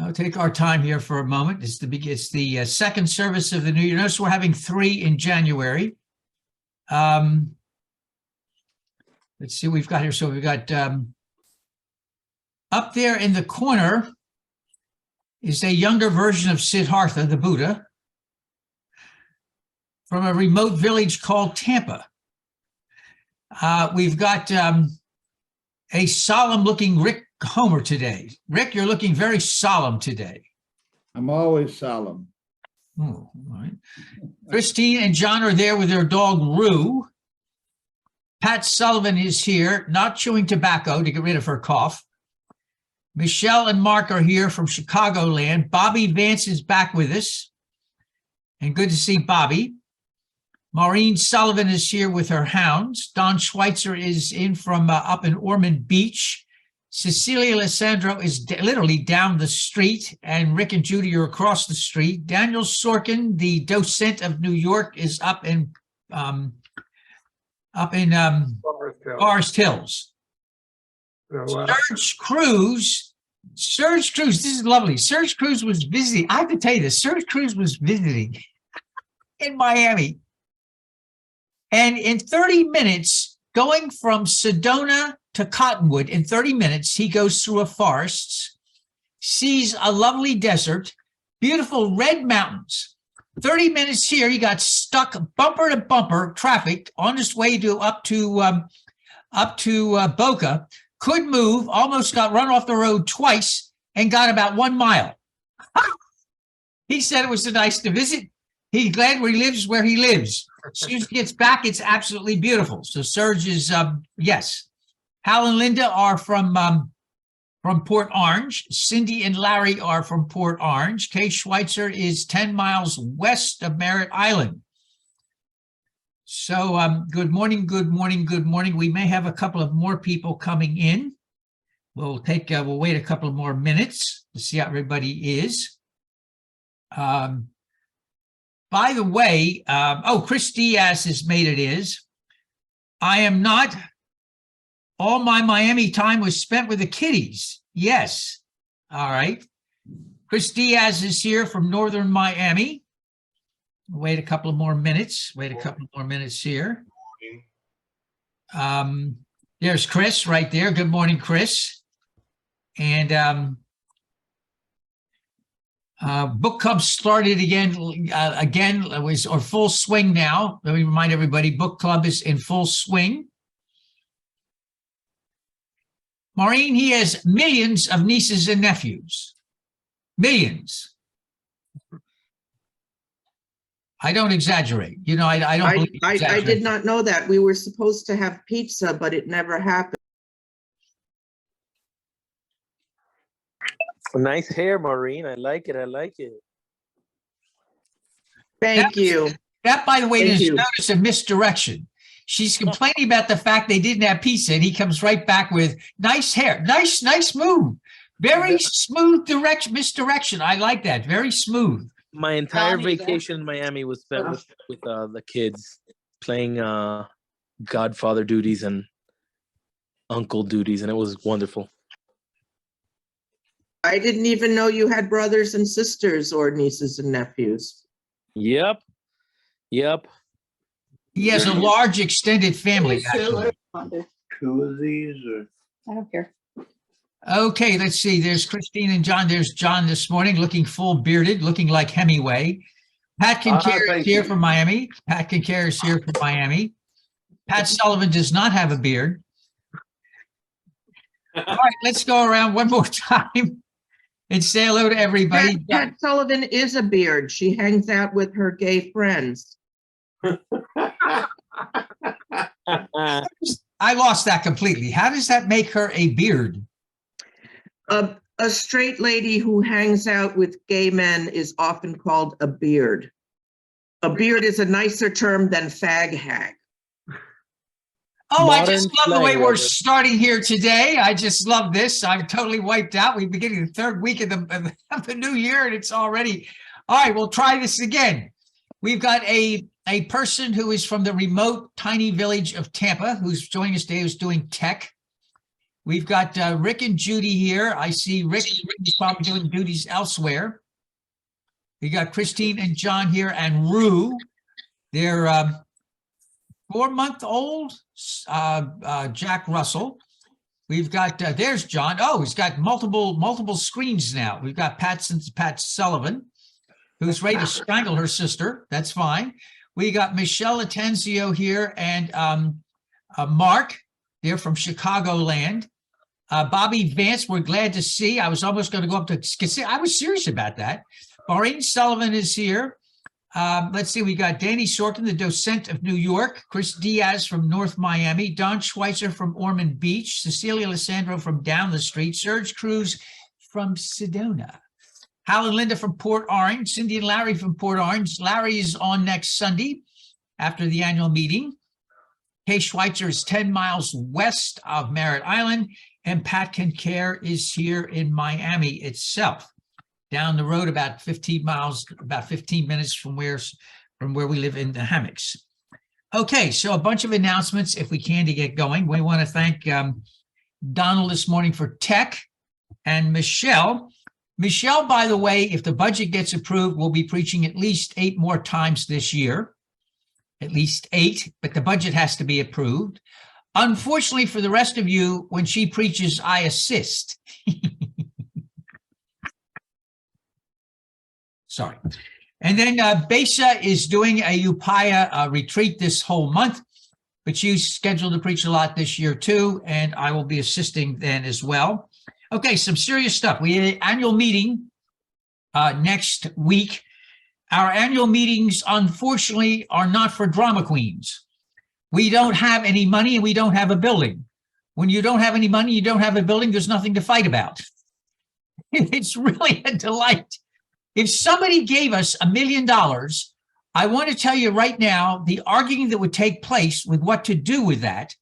I'll take our time here for a moment. It's the second service of the new year. Notice we're having 3 in January. Let's see what we've got here. So we've got up there in the corner is a younger version of Siddhartha, the Buddha, from a remote village called Tampa. We've got a solemn-looking Rick Homer today. Rick, you're looking very solemn today. I'm always solemn. Oh, all right. Christine and John are there with their dog, Rue. Pat Sullivan is here, not chewing tobacco to get rid of her cough. Michelle and Mark are here from Chicagoland. Bobby Vance is back with us. And good to see Bobby. Maureen Sullivan is here with her hounds. Don Schweitzer is in from up in Ormond Beach. Cecilia Alessandro is literally down the street, and Rick and Judy are across the street. Daniel Sorkin, the docent of New York, is up in Forest Hills. Serge Cruz, this is lovely. Serge Cruz was visiting. I have to tell you this. Serge Cruz was visiting in Miami. And in 30 minutes, going from Sedona to Cottonwood, in 30 minutes, he goes through a forest, sees a lovely desert, beautiful red mountains. 30 minutes here, he got stuck bumper to bumper traffic on his way to up to Boca, could move, almost got run off the road twice, and got about 1 mile. He said it was so nice to visit. He's glad where he lives. As soon as he gets back, it's absolutely beautiful. So Serge is, yes. Hal and Linda are from Port Orange. Cindy and Larry are from Port Orange. Kay Schweitzer is 10 miles west of Merritt Island. So good morning, good morning, good morning. We may have a couple of more people coming in. We'll wait a couple of more minutes to see how everybody is. By the way, Chris Diaz has made it is. I am not. All my Miami time was spent with the kiddies. Yes. All right. Chris Diaz is here from Northern Miami. Wait a couple of more minutes. Here. There's Chris right there. Good morning, Chris. And book club started again. It was or full swing now. Let me remind everybody, book club is in full swing. Maureen, he has millions of nieces and nephews. Millions. I don't exaggerate. You know, I don't. I did not know that. We were supposed to have pizza, but it never happened. Nice hair, Maureen. I like it. Thank you. That, by the way, is notice a misdirection. She's complaining about the fact they didn't have pizza, and he comes right back with nice hair. Nice move. Very smooth misdirection. I like that. Very smooth. My entire vacation in Miami was spent with the kids playing godfather duties and uncle duties, and it was wonderful. I didn't even know you had brothers and sisters or nieces and nephews. Yep. He has a large extended family, actually. 2 of these, or I don't care. Okay, let's see. There's Christine and John. There's John this morning, looking full bearded, looking like Hemingway. Pat Kincaid is here from Miami. Pat Sullivan does not have a beard. All right, let's go around one more time and say hello to everybody. Pat Sullivan is a beard. She hangs out with her gay friends. I lost that completely. How does that make her a beard? A straight lady who hangs out with gay men is often called a beard. A beard is a nicer term than fag hag. Oh, I just love the way we're starting here today. I just love this. I'm totally wiped out. We're beginning the 3rd week of the new year, and it's already. All right, we'll try this again. We've got a person who is from the remote, tiny village of Tampa who's joining us today, who's doing tech. We've got Rick and Judy here. I see Rick is probably doing duties elsewhere. We got Christine and John here and Rue. They're 4-month-old Jack Russell. We've got, there's John. Oh, he's got multiple screens now. We've got Pat Sullivan, who's ready to strangle her sister. That's fine. We got Michelle Latenzio here and Mark. They're from Chicagoland. Bobby Vance, we're glad to see. I was almost going to go up to, I was serious about that. Maureen Sullivan is here. Let's see, we got Danny Sorkin, the docent of New York, Chris Diaz from North Miami, Don Schweitzer from Ormond Beach, Cecilia Lissandro from down the street, Serge Cruz from Sedona, Hal and Linda from Port Orange, Cindy and Larry from Port Orange. Larry is on next Sunday after the annual meeting. Kay Schweitzer is 10 miles west of Merritt Island, and Pat Kincaid is here in Miami itself, down the road about 15 miles, about 15 minutes from where we live in the hammocks. Okay, so a bunch of announcements if we can to get going. We want to thank Donald this morning for tech and Michelle. Michelle, by the way, if the budget gets approved, will be preaching at least 8 more times this year, at least 8, but the budget has to be approved. Unfortunately for the rest of you, when she preaches, I assist. Sorry. And then Besa is doing a Upaya retreat this whole month, but she's scheduled to preach a lot this year too, and I will be assisting then as well. Okay, some serious stuff. We had an annual meeting next week. Our annual meetings, unfortunately, are not for drama queens. We don't have any money and we don't have a building. When you don't have any money, you don't have a building, there's nothing to fight about. It's really a delight. If somebody gave us $1 million, I want to tell you right now, the arguing that would take place with what to do with that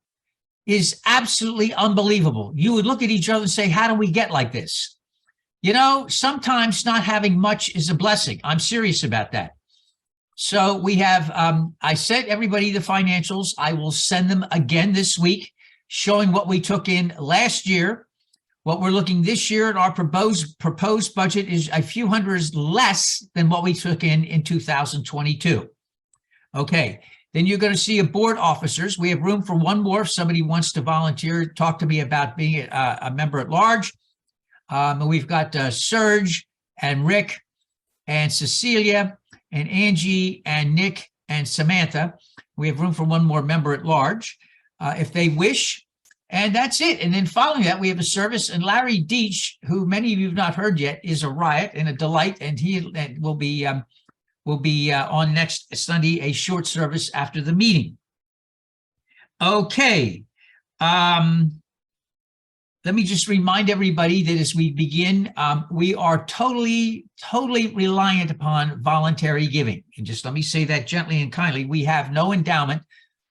is absolutely unbelievable. You would look at each other and say, how do we get like this? You know, sometimes not having much is a blessing. I'm serious about that. So we have, I sent everybody the financials. I will send them again this week, showing what we took in last year. What we're looking this year at our proposed budget is a few hundreds less than what we took in 2022. Okay, then you're going to see a board officers. We have room for one more if somebody wants to volunteer, talk to me about being a member at large. We've got Serge and Rick and Cecilia and Angie and Nick and Samantha. We have room for one more member at large if they wish. And that's it. And then following that, we have a service. And Larry Deach, who many of you have not heard yet, is a riot and a delight. And he will be on next Sunday, a short service after the meeting. Okay. Let me just remind everybody that as we begin, we are totally reliant upon voluntary giving. And just let me say that gently and kindly. We have no endowment.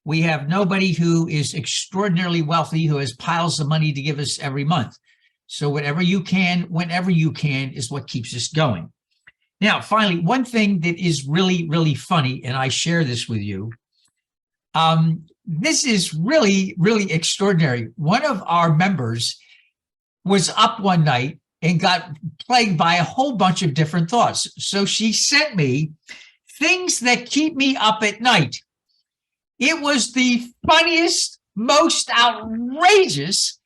We have nobody who is extraordinarily wealthy who has piles of money to give us every month. So whatever you can, whenever you can, is what keeps us going. Now, finally, one thing that is really funny, and I share this with you. This is really extraordinary. One of our members was up one night and got plagued by a whole bunch of different thoughts. So she sent me things that keep me up at night. It was the funniest, most outrageous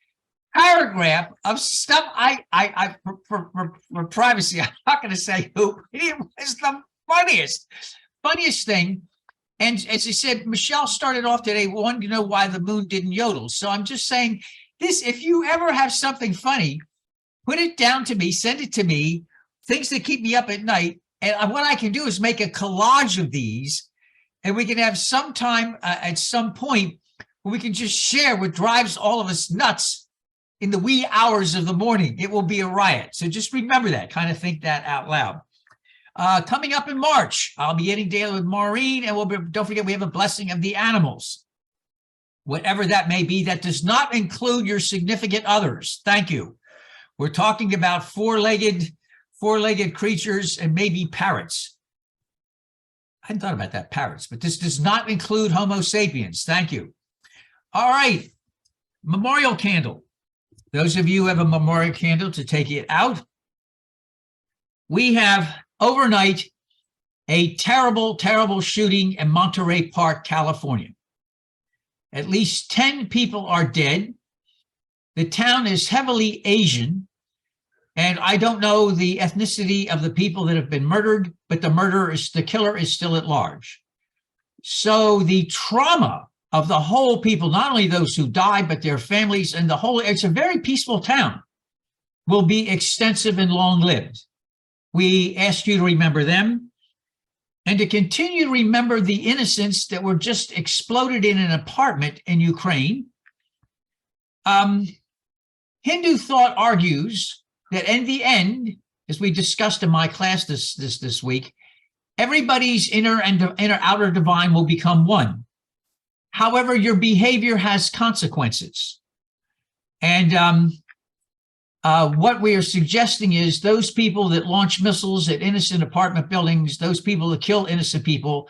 paragraph of stuff. For privacy, I'm not going to say who. It was the funniest thing. And as I said, Michelle started off today wanting to know why the moon didn't yodel. So I'm just saying this: if you ever have something funny, put it down to me, send it to me. Things that keep me up at night, and what I can do is make a collage of these. And we can have some time at some point where we can just share what drives all of us nuts in the wee hours of the morning. It will be a riot. So just remember that, kind of think that out loud. Coming up in March, I'll be getting together with Maureen, and don't forget we have a blessing of the animals. Whatever that may be, that does not include your significant others. Thank you. We're talking about four-legged creatures and maybe parrots. I hadn't thought about that, parrots, but this does not include Homo sapiens. Thank you. All right. Memorial candle. Those of you who have a memorial candle to take it out. We have overnight a terrible, terrible shooting in Monterey Park, California. At least 10 people are dead. The town is heavily Asian, and I don't know the ethnicity of the people that have been murdered, but the killer is still at large. So the trauma of the whole people, not only those who died, but their families and it's a very peaceful town, will be extensive and long-lived. We ask you to remember them and to continue to remember the innocents that were just exploded in an apartment in Ukraine. Hindu thought argues that in the end, as we discussed in my class this week, everybody's inner and outer divine will become one. However, your behavior has consequences. And what we are suggesting is those people that launch missiles at innocent apartment buildings, those people that kill innocent people,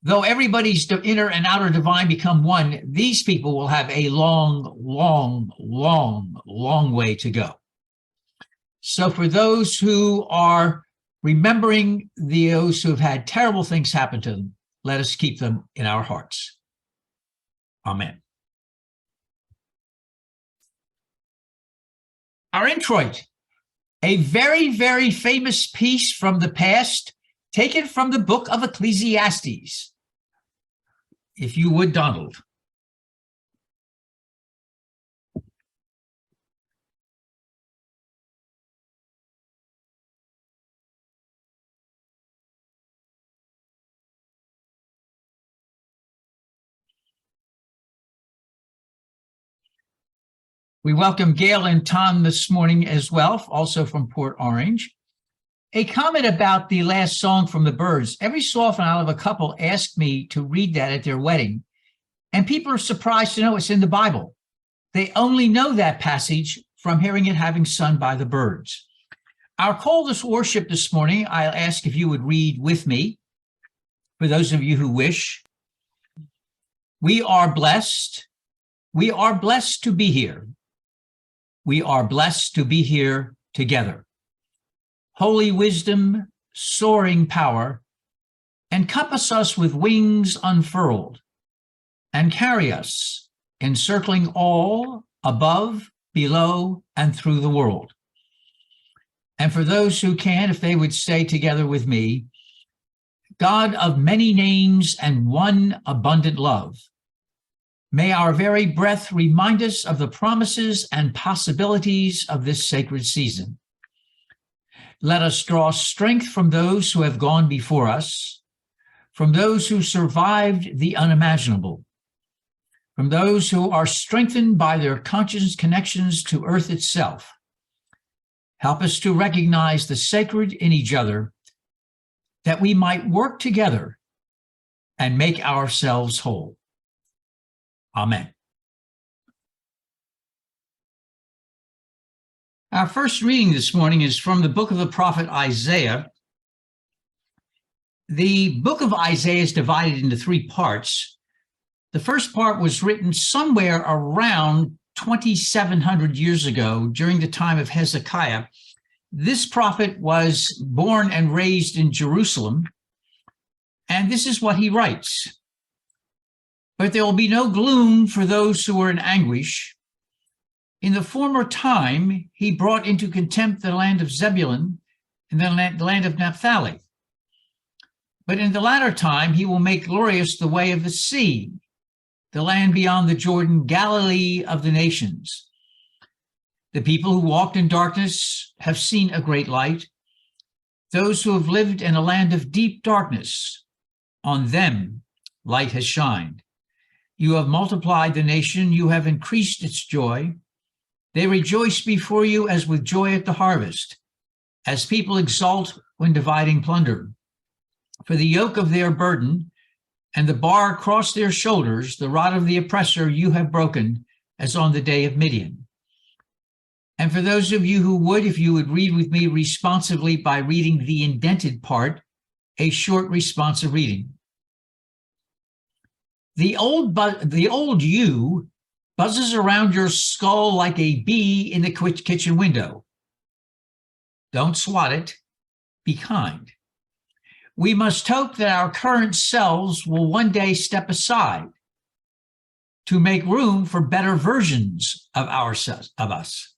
though everybody's inner and outer divine become one, these people will have a long, long, long, long way to go. So for those who are remembering those who have had terrible things happen to them, let us keep them in our hearts. Amen. Our introit, a very, very famous piece from the past, taken from the book of Ecclesiastes. If you would, Donald. We welcome Gail and Tom this morning as well, also from Port Orange. A comment about the last song from the Byrds. Every so often I'll have a couple ask me to read that at their wedding, and people are surprised to know it's in the Bible. They only know that passage from hearing it having sung by the Byrds. Our call to worship this morning, I'll ask if you would read with me, for those of you who wish. We are blessed. We are blessed to be here. We are blessed to be here together. Holy wisdom, soaring power, encompass us with wings unfurled, and carry us, encircling all above, below, and through the world. And for those who can, if they would stay together with me, God of many names and one abundant love, may our very breath remind us of the promises and possibilities of this sacred season. Let us draw strength from those who have gone before us, from those who survived the unimaginable, from those who are strengthened by their conscious connections to earth itself. Help us to recognize the sacred in each other, that we might work together and make ourselves whole. Amen. Our first reading this morning is from the book of the prophet Isaiah. The book of Isaiah is divided into three parts. The first part was written somewhere around 2,700 years ago during the time of Hezekiah. This prophet was born and raised in Jerusalem, and this is what he writes. But there will be no gloom for those who are in anguish. In the former time, he brought into contempt the land of Zebulun and the land of Naphtali. But in the latter time, he will make glorious the way of the sea, the land beyond the Jordan, Galilee of the nations. The people who walked in darkness have seen a great light. Those who have lived in a land of deep darkness, on them light has shined. You have multiplied the nation, you have increased its joy. They rejoice before you as with joy at the harvest, as people exult when dividing plunder. For the yoke of their burden and the bar across their shoulders, the rod of the oppressor you have broken, as on the day of Midian. And for those of you who would, if you would read with me responsively by reading the indented part, a short responsive reading. The old you buzzes around your skull like a bee in the kitchen window. Don't swat it. Be kind. We must hope that our current selves will one day step aside to make room for better versions of us.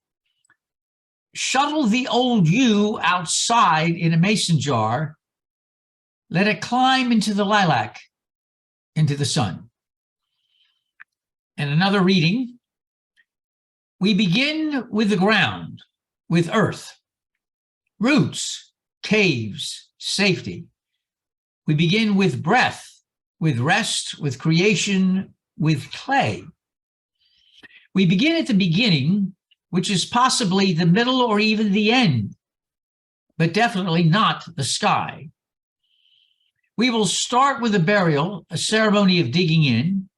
Shuttle the old you outside in a mason jar. Let it climb into the lilac, into the sun. And another reading. We begin with the ground, with earth, roots, caves, safety. We begin with breath, with rest, with creation, with clay. We begin at the beginning, which is possibly the middle or even the end, but definitely not the sky. We will start with a burial, a ceremony of digging in.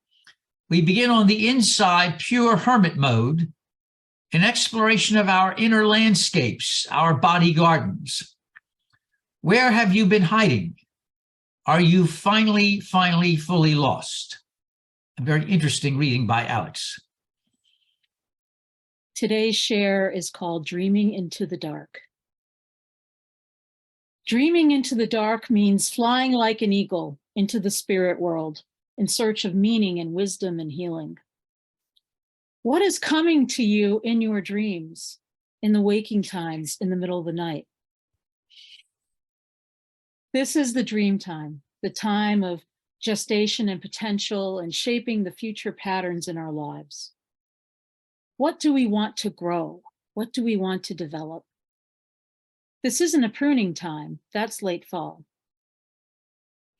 We begin on the inside, pure hermit mode, an exploration of our inner landscapes, our body gardens. Where have you been hiding? Are you finally, fully lost? A very interesting reading by Alex. Today's share is called Dreaming into the Dark. Dreaming into the dark means flying like an eagle into the spirit world in search of meaning and wisdom and healing. What is coming to you in your dreams, in the waking times, in the middle of the night? This is the dream time, the time of gestation and potential and shaping the future patterns in our lives. What do we want to grow? What do we want to develop? This isn't a pruning time, that's late fall.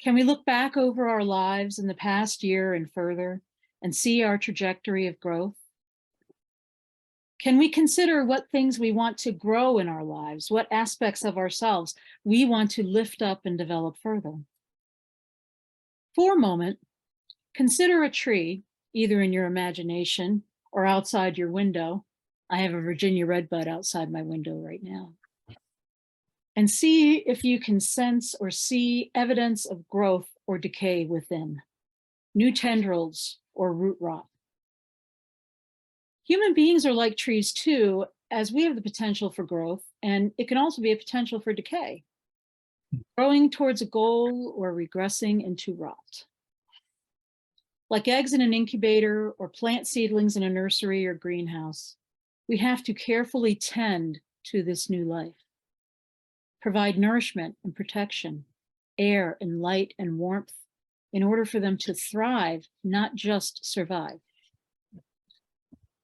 Can we look back over our lives in the past year and further and see our trajectory of growth? Can we consider what things we want to grow in our lives, what aspects of ourselves we want to lift up and develop further? For a moment, consider a tree, either in your imagination or outside your window. I have a Virginia redbud outside my window right now. And see if you can sense or see evidence of growth or decay within, new tendrils or root rot. Human beings are like trees too, as we have the potential for growth, and it can also be a potential for decay, growing towards a goal or regressing into rot. Like eggs in an incubator or plant seedlings in a nursery or greenhouse, we have to carefully tend to this new life. Provide nourishment and protection, air and light and warmth in order for them to thrive, not just survive.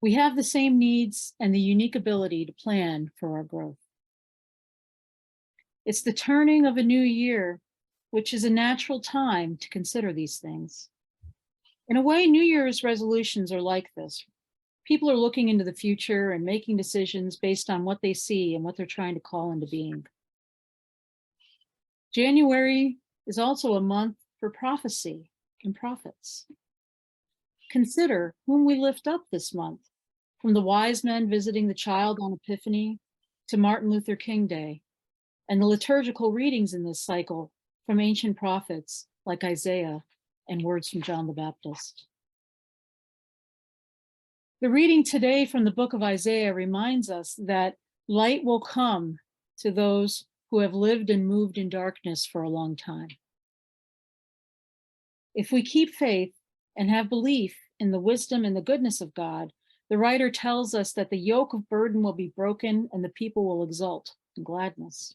We have the same needs and the unique ability to plan for our growth. It's the turning of a new year, which is a natural time to consider these things. In a way, New Year's resolutions are like this. People are looking into the future and making decisions based on what they see and what they're trying to call into being. January is also a month for prophecy and prophets. Consider whom we lift up this month, from the wise men visiting the child on Epiphany to Martin Luther King Day, and the liturgical readings in this cycle from ancient prophets like Isaiah and words from John the Baptist. The reading today from the book of Isaiah reminds us that light will come to those who have lived and moved in darkness for a long time. If we keep faith and have belief in the wisdom and the goodness of God, the writer tells us that the yoke of burden will be broken and the people will exult in gladness.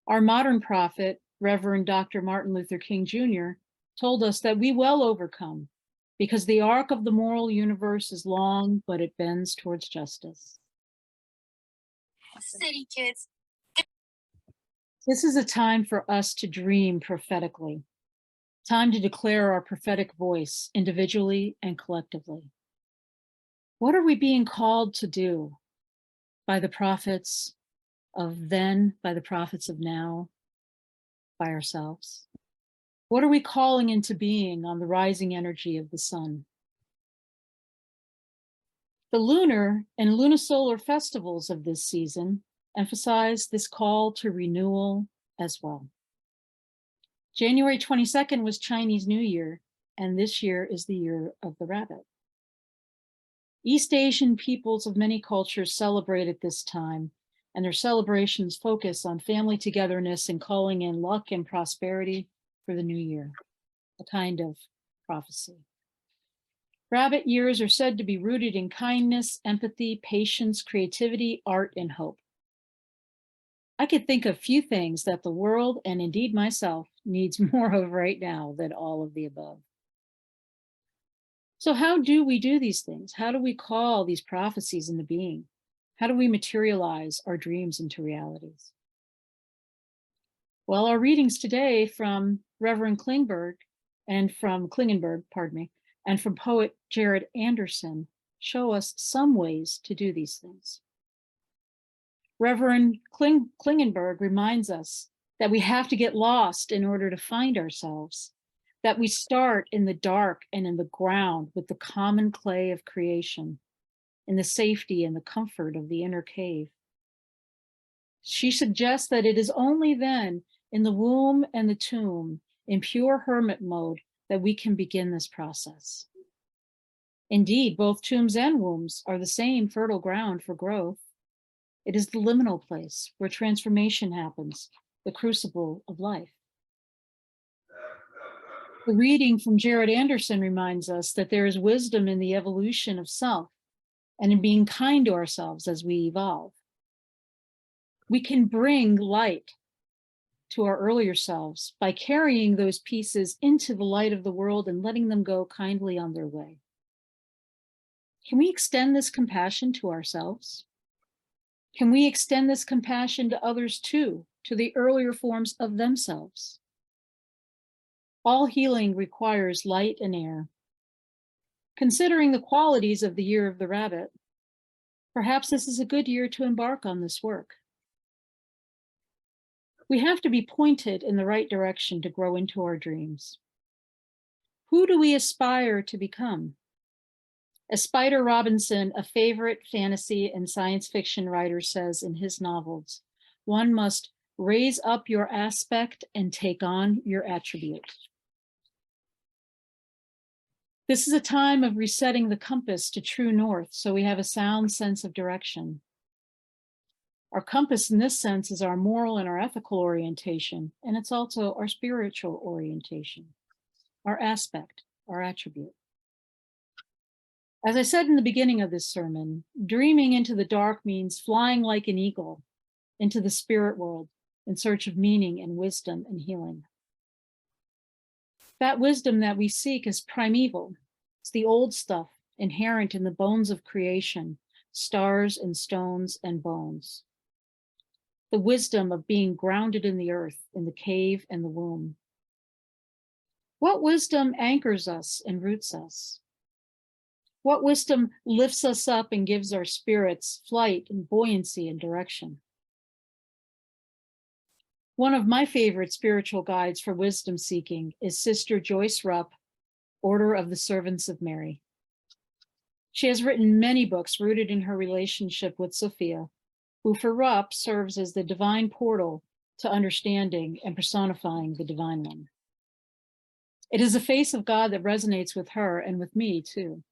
Our modern prophet, Reverend Dr. Martin Luther King Jr., told us that we will overcome because the arc of the moral universe is long, but it bends towards justice. City kids. This is a time for us to dream prophetically, time to declare our prophetic voice individually and collectively. What are we being called to do by the prophets of then, by the prophets of now, by ourselves? What are we calling into being on the rising energy of the sun? The lunar and lunisolar festivals of this season emphasize this call to renewal as well. January 22nd was Chinese New Year, and this year is the year of the rabbit. East Asian peoples of many cultures celebrate at this time, and their celebrations focus on family togetherness and calling in luck and prosperity for the new year, a kind of prophecy. Rabbit years are said to be rooted in kindness, empathy, patience, creativity, art, and hope. I could think of few things that the world, and indeed myself, needs more of right now than all of the above. So how do we do these things? How do we call these prophecies into being? How do we materialize our dreams into realities? Well, our readings today from Reverend Klingenberg, and from poet Jared Anderson show us some ways to do these things. Reverend Klingenberg reminds us that we have to get lost in order to find ourselves, that we start in the dark and in the ground with the common clay of creation, in the safety and the comfort of the inner cave. She suggests that it is only then, in the womb and the tomb, in pure hermit mode, that we can begin this process. Indeed, both tombs and wombs are the same fertile ground for growth. It is the liminal place where transformation happens, the crucible of life. The reading from Jared Anderson reminds us that there is wisdom in the evolution of self and in being kind to ourselves as we evolve. We can bring light to our earlier selves by carrying those pieces into the light of the world and letting them go kindly on their way. Can we extend this compassion to ourselves? Can we extend this compassion to others too, to the earlier forms of themselves? All healing requires light and air. Considering the qualities of the year of the rabbit, perhaps this is a good year to embark on this work. We have to be pointed in the right direction to grow into our dreams. Who do we aspire to become? As Spider Robinson, a favorite fantasy and science fiction writer, says in his novels, one must raise up your aspect and take on your attribute. This is a time of resetting the compass to true north, so we have a sound sense of direction. Our compass in this sense is our moral and our ethical orientation, and it's also our spiritual orientation, our aspect, our attribute. As I said in the beginning of this sermon, dreaming into the dark means flying like an eagle into the spirit world in search of meaning and wisdom and healing. That wisdom that we seek is primeval. It's the old stuff inherent in the bones of creation, stars and stones and bones. The wisdom of being grounded in the earth, in the cave and the womb. What wisdom anchors us and roots us? What wisdom lifts us up and gives our spirits flight and buoyancy and direction? One of my favorite spiritual guides for wisdom seeking is Sister Joyce Rupp, Order of the Servants of Mary. She has written many books rooted in her relationship with Sophia, who for Rupp serves as the divine portal to understanding and personifying the divine one. It is a face of God that resonates with her and with me too.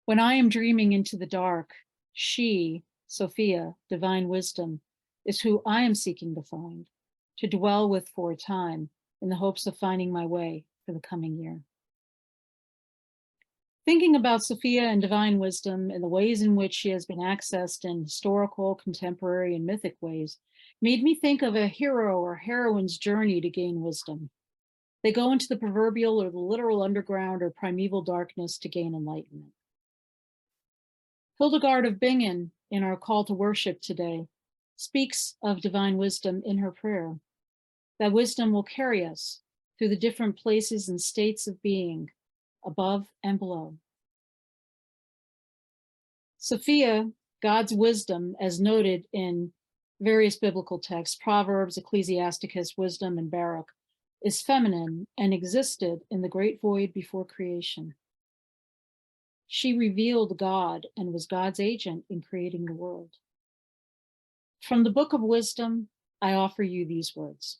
When I am dreaming into the dark, she, Sophia, divine wisdom, is who I am seeking to find, to dwell with for a time in the hopes of finding my way for the coming year. Thinking about Sophia and divine wisdom and the ways in which she has been accessed in historical, contemporary, and mythic ways made me think of a hero or heroine's journey to gain wisdom. They go into the proverbial or the literal underground or primeval darkness to gain enlightenment. Hildegard of Bingen, in our call to worship today, speaks of divine wisdom in her prayer. That wisdom will carry us through the different places and states of being, above and below. Sophia, God's wisdom, as noted in various biblical texts, Proverbs, Ecclesiasticus, Wisdom, and Baruch, is feminine and existed in the great void before creation. She revealed God and was God's agent in creating the world. From the Book of Wisdom, I offer you these words.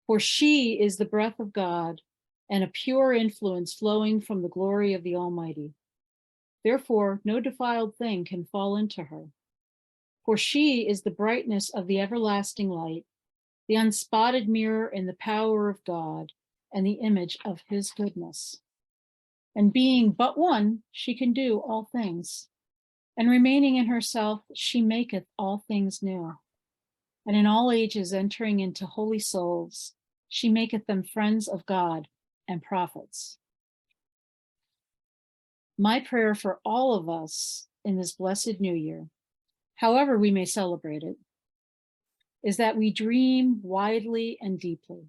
For she is the breath of God and a pure influence flowing from the glory of the Almighty. Therefore, no defiled thing can fall into her. For she is the brightness of the everlasting light, the unspotted mirror in the power of God, and the image of his goodness. And being but one, she can do all things. And remaining in herself, she maketh all things new. And in all ages entering into holy souls, she maketh them friends of God and prophets. My prayer for all of us in this blessed new year, however we may celebrate it, is that we dream widely and deeply,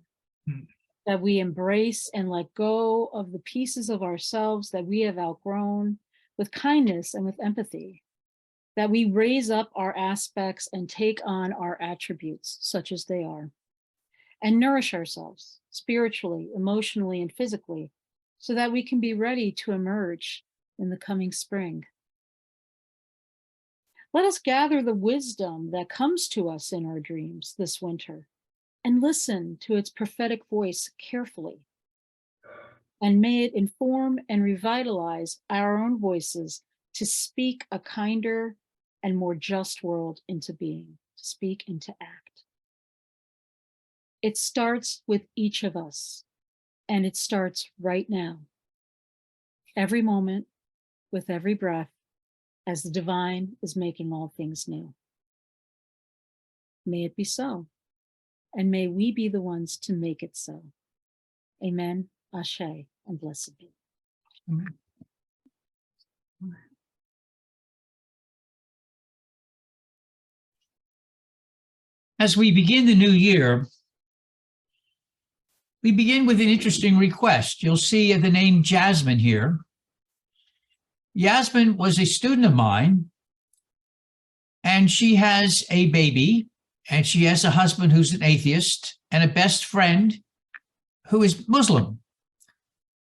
that we embrace and let go of the pieces of ourselves that we have outgrown with kindness and with empathy, that we raise up our aspects and take on our attributes, such as they are, and nourish ourselves spiritually, emotionally, and physically, so that we can be ready to emerge in the coming spring. Let us gather the wisdom that comes to us in our dreams this winter and listen to its prophetic voice carefully. And may it inform and revitalize our own voices to speak a kinder and more just world into being, to speak and to act. It starts with each of us, and it starts right now. Every moment, with every breath, as the divine is making all things new. May it be so, and may we be the ones to make it so. Amen, Ashe, and blessed be. Amen. As we begin the new year, we begin with an interesting request. You'll see the name Jasmine here. Yasmin was a student of mine, and she has a baby, and she has a husband who's an atheist, and a best friend who is Muslim.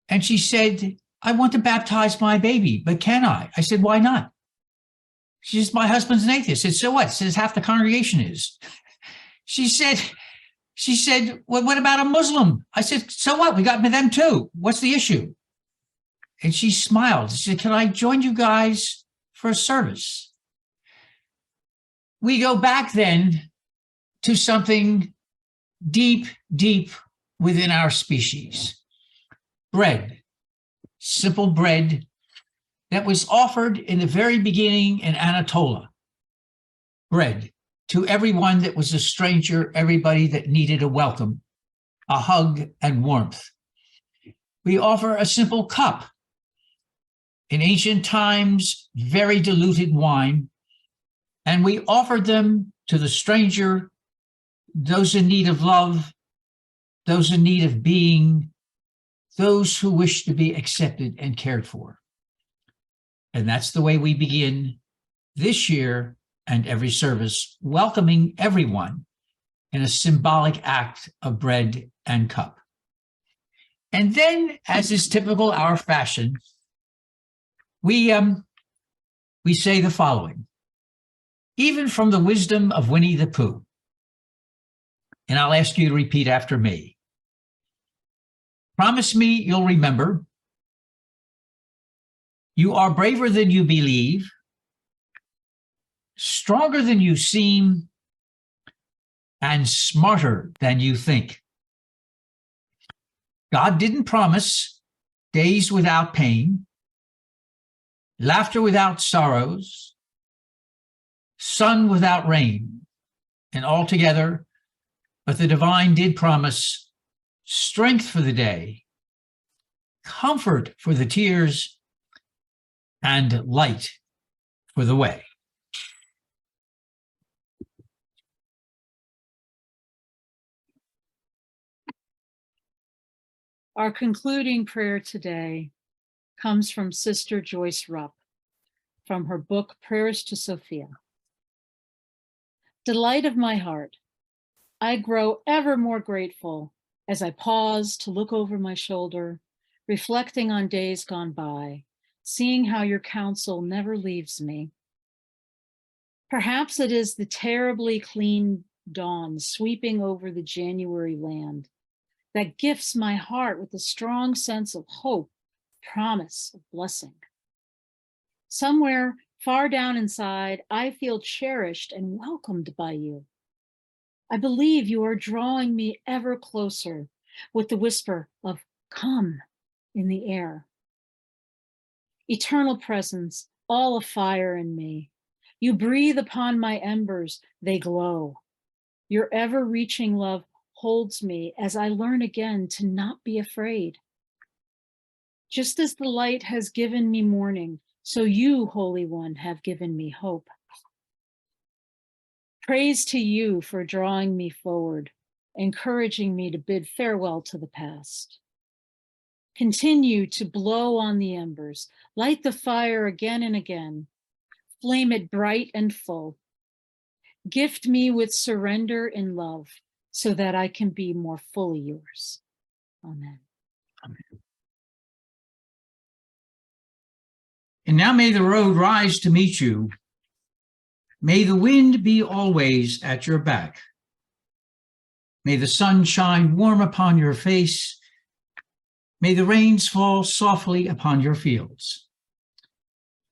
And she said, I want to baptize my baby, but can I? I said, why not? She says, my husband's an atheist. I said, so what? She says, half the congregation is. She said, well, what about a Muslim? I said, so what? We got them too. What's the issue? And she smiled. She said, can I join you guys for a service? We go back then to something deep, deep within our species. Bread, simple bread that was offered in the very beginning in Anatolia. Bread to everyone that was a stranger, everybody that needed a welcome, a hug and warmth. We offer a simple cup. In ancient times, very diluted wine, and we offered them to the stranger, those in need of love, those in need of being, those who wish to be accepted and cared for. And that's the way we begin this year and every service, welcoming everyone in a symbolic act of bread and cup. And then, as is typical our fashion, we say the following, even from the wisdom of Winnie the Pooh. And I'll ask you to repeat after me. Promise me you'll remember. You are braver than you believe, stronger than you seem, and smarter than you think. God didn't promise days without pain, laughter without sorrows, sun without rain, and altogether, but the divine did promise strength for the day, comfort for the tears, and light for the way. Our concluding prayer today comes from Sister Joyce Rupp from her book, Prayers to Sophia. Delight of my heart, I grow ever more grateful as I pause to look over my shoulder, reflecting on days gone by, seeing how your counsel never leaves me. Perhaps it is the terribly clean dawn sweeping over the January land that gifts my heart with a strong sense of hope, promise of blessing. Somewhere far down inside, I feel cherished and welcomed by you. I believe you are drawing me ever closer with the whisper of come in the air. Eternal presence, all afire in me. You breathe upon my embers, they glow. Your ever-reaching love holds me as I learn again to not be afraid. Just as the light has given me morning, so you, Holy One, have given me hope. Praise to you for drawing me forward, encouraging me to bid farewell to the past. Continue to blow on the embers, light the fire again and again, flame it bright and full. Gift me with surrender in love so that I can be more fully yours. Amen. And now may the road rise to meet you. May the wind be always at your back. May the sun shine warm upon your face. May the rains fall softly upon your fields.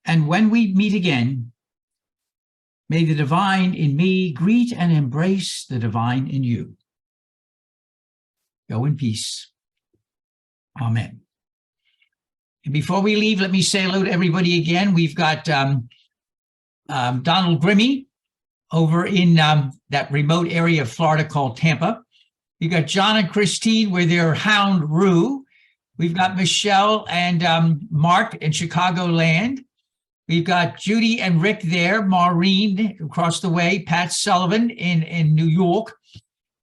And when we meet again, may the divine in me greet and embrace the divine in you. Go in peace. Amen. And before we leave, let me say hello to everybody again. We've got Donald Grimmy over in that remote area of Florida called Tampa. You've got John and Christine with their hound Rue. We've got Michelle and Mark in Chicagoland. We've got Judy and Rick there, Maureen across the way, Pat Sullivan in New York,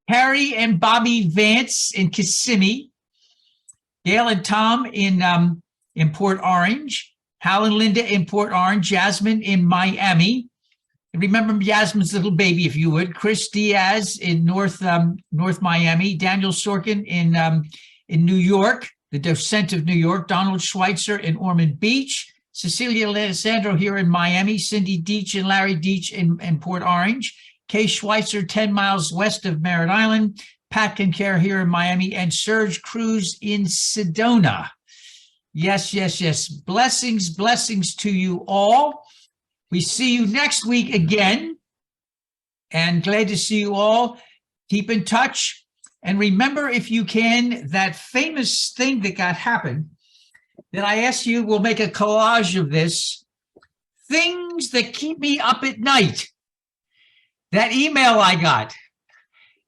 Harry and Bobby Vance in Kissimmee, Gail and Tom in Port Orange, Hal and Linda in Port Orange, Jasmine in Miami. And remember Jasmine's little baby, if you would. Chris Diaz in North Miami, Daniel Sorkin in New York, the Docent of New York, Donald Schweitzer in Ormond Beach, Cecilia Alessandro here in Miami, Cindy Deitch and Larry Deitch in Port Orange, Kay Schweitzer 10 miles west of Merritt Island, Pat Kincare here in Miami, and Serge Cruz in Sedona. Yes, yes, yes. Blessings, blessings to you all. We see you next week again, and glad to see you all. Keep in touch. And remember, if you can, that famous thing that happened, that I asked you, we'll make a collage of this. Things that keep me up at night. That email I got.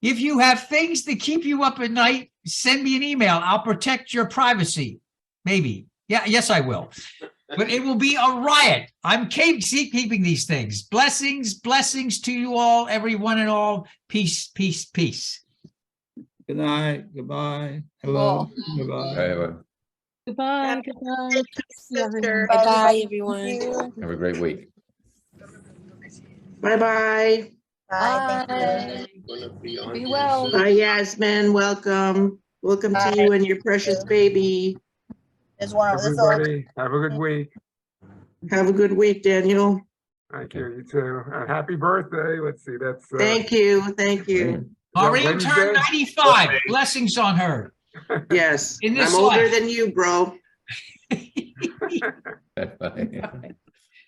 If you have things that keep you up at night, send me an email. I'll protect your privacy. Maybe. Yeah, yes, I will. But it will be a riot. I'm keeping these things. Blessings, blessings to you all, everyone and all. Peace, peace, peace. Good night. Goodbye. Hello. Goodbye. Goodbye, goodbye. See everyone. Bye-bye, everyone. Have a great week. Bye-bye. Bye. Be well. Bye, Yasmin. Welcome. Welcome to you and your precious baby. Everybody, have a good week. Have a good week, Daniel. Thank you. You too. Happy birthday. Let's see. That's Thank you. Thank you. Maureen turned 95. Blessings on her. Yes. In this I'm older life. than you, bro. Bye.